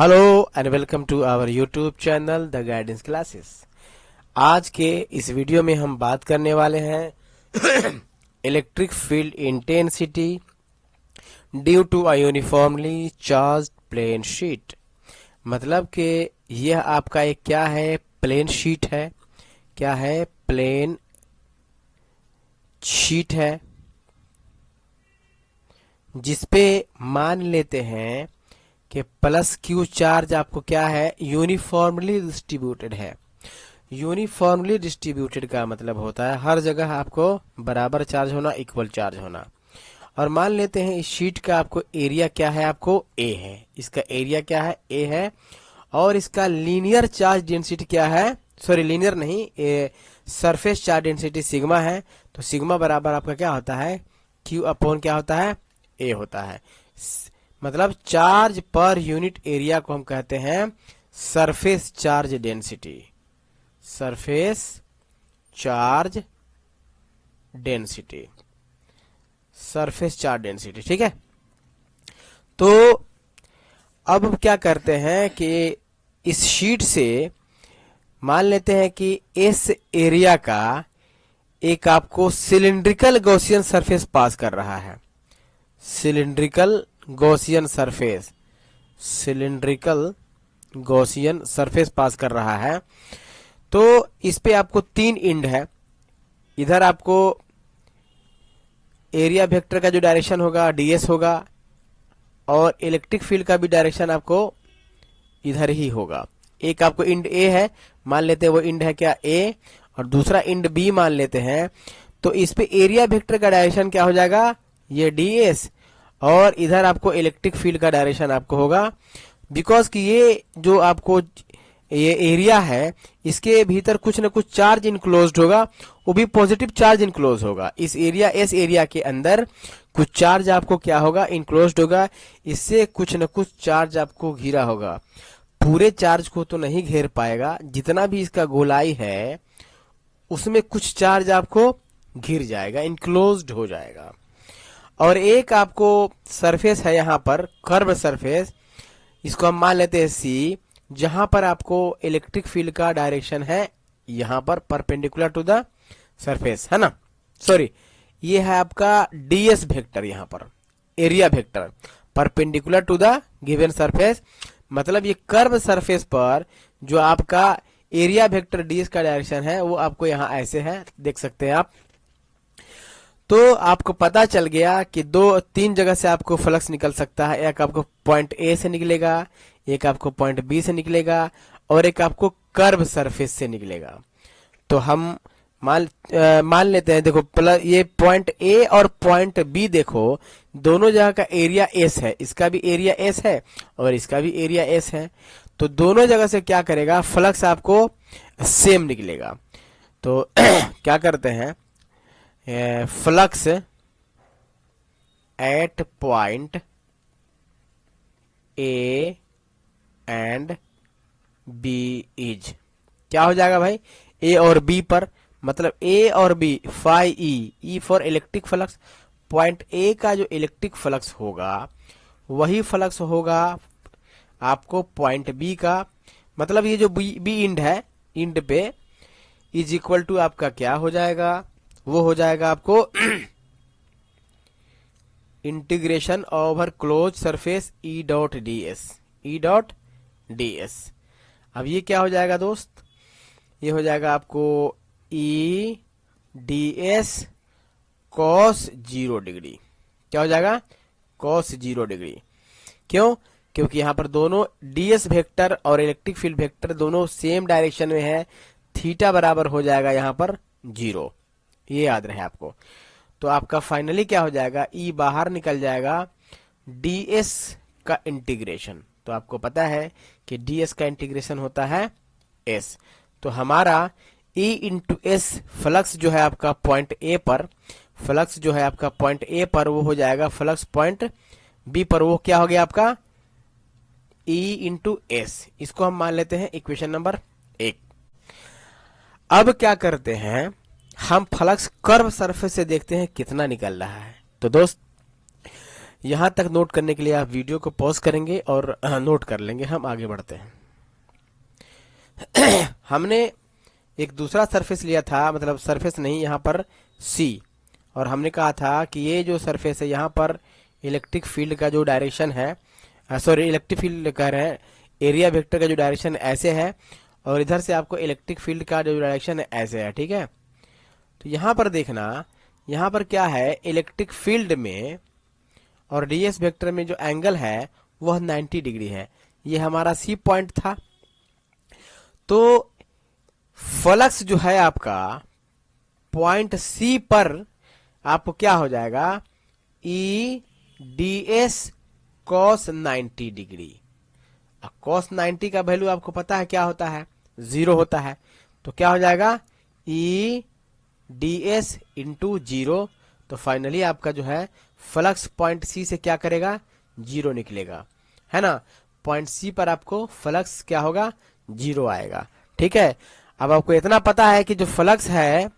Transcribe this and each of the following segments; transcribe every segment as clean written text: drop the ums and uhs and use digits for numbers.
Hello and welcome to our YouTube channel the guidance classes. आज के इस video में हम बात करने वाले हैं electric field intensity due to a uniformly charged plane sheet. मतलब कि यह आपका एक क्या है, प्लेन शीट है। क्या है? प्लेन शीट है, जिसपे मान लेते हैं कि प्लस क्यू चार्ज आपको क्या है, यूनिफॉर्मली डिस्ट्रीब्यूटेड है। यूनिफॉर्मली डिस्ट्रीब्यूटेड का मतलब होता है हर जगह आपको बराबर चार्ज होना, इक्वल चार्ज होना। और मान लेते हैं इस शीट का आपको एरिया क्या है, आपको ए है। इसका एरिया क्या है, ए है। और इसका लीनियर चार्ज डेंसिटी क्या है, सॉरी लीनियर नहीं, सरफेस चार्ज डेंसिटी सिग्मा है। तो सिग्मा बराबर आपका क्या होता है, क्यू अपॉन क्या होता है, ए होता है। मतलब चार्ज पर यूनिट एरिया को हम कहते हैं surface charge density. Surface charge density, surface charge density, ठीक है। तो अब हम क्या करते हैं कि इस शीट से मान लेते हैं कि इस एरिया का एक आपको सिलिंड्रिकल गॉसियन सरफेस पास कर रहा है। Cylindrical Gaussian surface, cylindrical Gaussian surface pass कर रहा है। तो इस पे आपको तीन इंड है। इधर आपको एरिया वेक्टर का जो डायरेक्शन होगा डीएस होगा, और इलेक्ट्रिक फील्ड का भी डायरेक्शन आपको इधर ही होगा। एक आपको इंड ए है, मान लेते हैं वो इंड है क्या, ए, और दूसरा इंड बी मान लेते हैं। तो इस पे एरिया वेक्टर का डायरेक्शन क्या हो जाएगा, ये डीएस, और इधर आपको इलेक्ट्रिक फील्ड का डायरेक्शन आपको होगा। बिकॉज कि ये जो आपको ये एरिया है, इसके भीतर कुछ न कुछ चार्ज इनक्लोज्ड होगा, वो भी पॉजिटिव चार्ज इनक्लोज होगा। इस एरिया के अंदर कुछ चार्ज आपको क्या होगा, इनक्लोज्ड होगा। इससे कुछ न कुछ चार्ज आपको घिरा होगा। पूरे चार्ज को तो नहीं घेर पाएगा, जितना भी इसका गोलाई है उसमें कुछ चार्ज आपको घिर जाएगा, इनक्लोज्ड हो जाएगा। और एक आपको सरफेस है यहाँ पर, कर्व सरफेस, इसको हम मान लेते हैं सी, जहां पर आपको इलेक्ट्रिक फील्ड का डायरेक्शन है यहां पर परपेंडिकुलर टू द सरफेस, है ना। सॉरी, ये है आपका डीएस वेक्टर, यहां पर area vector perpendicular to the given surface. मतलब ये कर्व सरफेस पर जो आपका एरिया वेक्टर डीएस का डायरेक्शन है वो आपको यहां ऐसे है, देख सकते हैं आप। तो आपको पता चल गया कि तीन जगह से आपको फ्लक्स निकल सकता है। एक आपको पॉइंट ए से निकलेगा, एक आपको पॉइंट बी से निकलेगा, और एक आपको कर्व सरफेस से निकलेगा। तो हम मान लेते हैं, देखो प्लस ये पॉइंट ए और पॉइंट बी, देखो दोनों जगह का एरिया एस है। इसका भी एरिया एस है और इसका भी एरिया एस है। तो दोनों जगह से क्या करेगा, फ्लक्स आपको सेम निकलेगा। तो क्या करते हैं, flux at point A and B is, क्या हो जाएगा भाई, ए और बी पर, मतलब ए और B phi E for electric flux. Point A का जो इलेक्ट्रिक फ्लक्स होगा वही फ्लक्स होगा आपको पॉइंट बी का। मतलब ये जो बी इंड है, इंड पे इज इक्वल टू आपका क्या हो जाएगा, वो हो जाएगा आपको integration over close surface E dot D S, E dot D S. अब ये क्या हो जाएगा दोस्त, ये हो जाएगा आपको E D S cos 0 degree. क्या हो जाएगा, कॉस 0 डिग्री। क्यों? क्योंकि यहां पर दोनों डीएस वेक्टर और इलेक्ट्रिक फील्ड वेक्टर दोनों सेम डायरेक्शन में है। थीटा बराबर हो जाएगा यहां पर 0, ये याद रहे आपको। तो आपका फाइनली क्या हो जाएगा, ई बाहर निकल जाएगा, डीएस का इंटीग्रेशन। तो आपको पता है कि डीएस का इंटीग्रेशन होता है एस। तो हमारा ई इंटू एस फ्लक्स जो है आपका पॉइंट ए पर, फ्लक्स जो है आपका पॉइंट ए पर, वो हो जाएगा फ्लक्स पॉइंट बी पर, वो क्या हो गया आपका ई इंटू एस। इसको हम मान लेते हैं इक्वेशन नंबर 1। अब क्या करते हैं, हम फ्लक्स कर्व सरफेस से देखते हैं कितना निकल रहा है। तो दोस्त यहां तक नोट करने के लिए आप वीडियो को पॉज करेंगे और नोट कर लेंगे। हम आगे बढ़ते हैं। हमने एक दूसरा सरफेस लिया था, मतलब सरफेस नहीं, यहाँ पर सी, और हमने कहा था कि ये जो सरफेस है यहाँ पर इलेक्ट्रिक फील्ड का जो डायरेक्शन है, सॉरी इलेक्ट्रिक फील्ड कह रहे हैं, एरिया वेक्टर का जो डायरेक्शन ऐसे है और इधर से आपको इलेक्ट्रिक फील्ड का जो डायरेक्शन है ऐसे है, ठीक है। तो यहाँ पर देखना, यहाँ पर क्या है, इलेक्ट्रिक फील्ड में और डीएस वेक्टर में जो एंगल है वह 90 डिग्री है। ये हमारा सी पॉइंट था। तो फ्लक्स जो है आपका पॉइंट सी पर आपको क्या हो जाएगा, E D S cos 90 degree. Cos 90 का वैल्यू आपको पता है क्या होता है, 0 होता है। तो क्या हो जाएगा, ई डी एस इंटू 0। तो फाइनली आपका जो है फ्लक्स पॉइंट सी से क्या करेगा, 0 निकलेगा, है ना। पॉइंट सी पर आपको फ्लक्स क्या होगा, 0 आएगा, ठीक है। अब आपको इतना पता है कि जो फ्लक्स है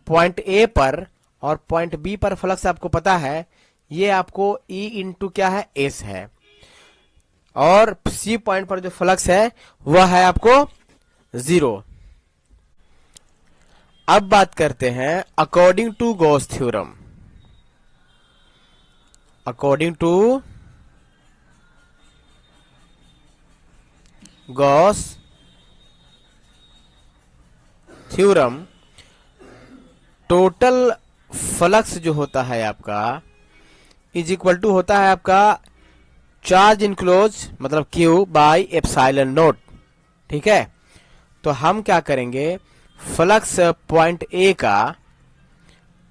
पॉइंट ए पर और पॉइंट बी पर फ्लक्स आपको पता है, ये आपको ई इंटू क्या है, एस है, और सी पॉइंट पर जो फ्लक्स है वह है आपको 0। अब बात करते हैं according to Gauss theorem. According to Gauss theorem, total flux जो होता है आपका इज इक्वल टू होता है आपका चार्ज इनक्लोज मतलब Q बाई एप्सिलॉन नोट, ठीक है। तो हम क्या करेंगे, फ्लक्स पॉइंट ए का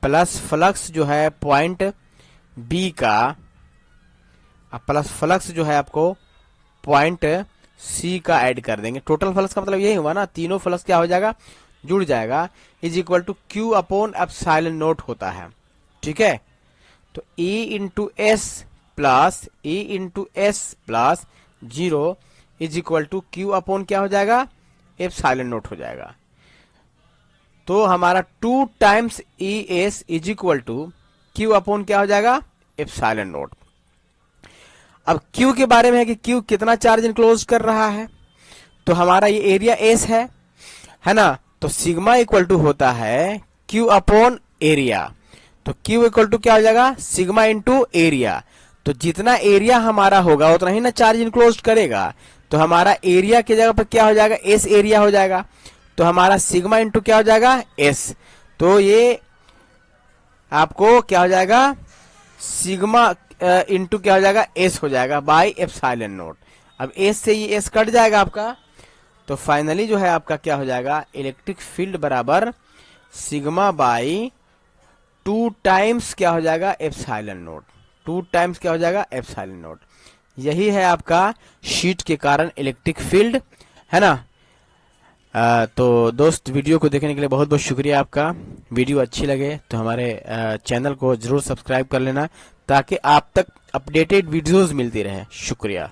प्लस फ्लक्स जो है पॉइंट बी का प्लस फ्लक्स जो है आपको पॉइंट सी का ऐड कर देंगे। टोटल फ्लक्स का मतलब यही हुआ ना, तीनों फ्लक्स क्या हो जाएगा, जुड़ जाएगा, is equal to Q upon epsilon naught होता है, ठीक है। तो E into S plus 0 is equal to Q upon क्या हो जाएगा, एप्सिलॉन नोट हो जाएगा। तो हमारा 2 times E S is equal to Q upon क्या हो जाएगा, एप्सिलॉन नोट। अब Q के बारे में है कि Q कितना चार्ज इनक्लोज कर रहा है, तो हमारा ये एरिया एस है ना। तो सिग्मा इक्वल टू होता है Q अपॉन एरिया। तो Q इक्वल टू क्या हो जाएगा, सिग्मा इंटू एरिया। तो जितना एरिया हमारा होगा उतना ही ना चार्ज इनक्लोज करेगा। तो हमारा एरिया की जगह पर क्या हो जाएगा, एस एरिया हो जाएगा। तो हमारा सिग्मा इंटू क्या हो जाएगा, एस। तो ये आपको क्या हो जाएगा, सिग्मा इंटू क्या हो जाएगा, एस हो जाएगा बाई एप्सिलॉन नोट। अब एस से ये एस कट जाएगा आपका। तो फाइनली जो है आपका क्या हो जाएगा, इलेक्ट्रिक फील्ड बराबर सिग्मा बाई 2 टाइम्स क्या हो जाएगा, एप्सिलॉन नोट। 2 टाइम्स क्या हो जाएगा, एप्सिलॉन नोट। यही है आपका शीट के कारण इलेक्ट्रिक फील्ड, है ना। तो दोस्त वीडियो को देखने के लिए बहुत बहुत शुक्रिया आपका। वीडियो अच्छी लगे तो हमारे चैनल को जरूर सब्सक्राइब कर लेना ताकि आप तक अपडेटेड वीडियोस मिलती रहे। शुक्रिया।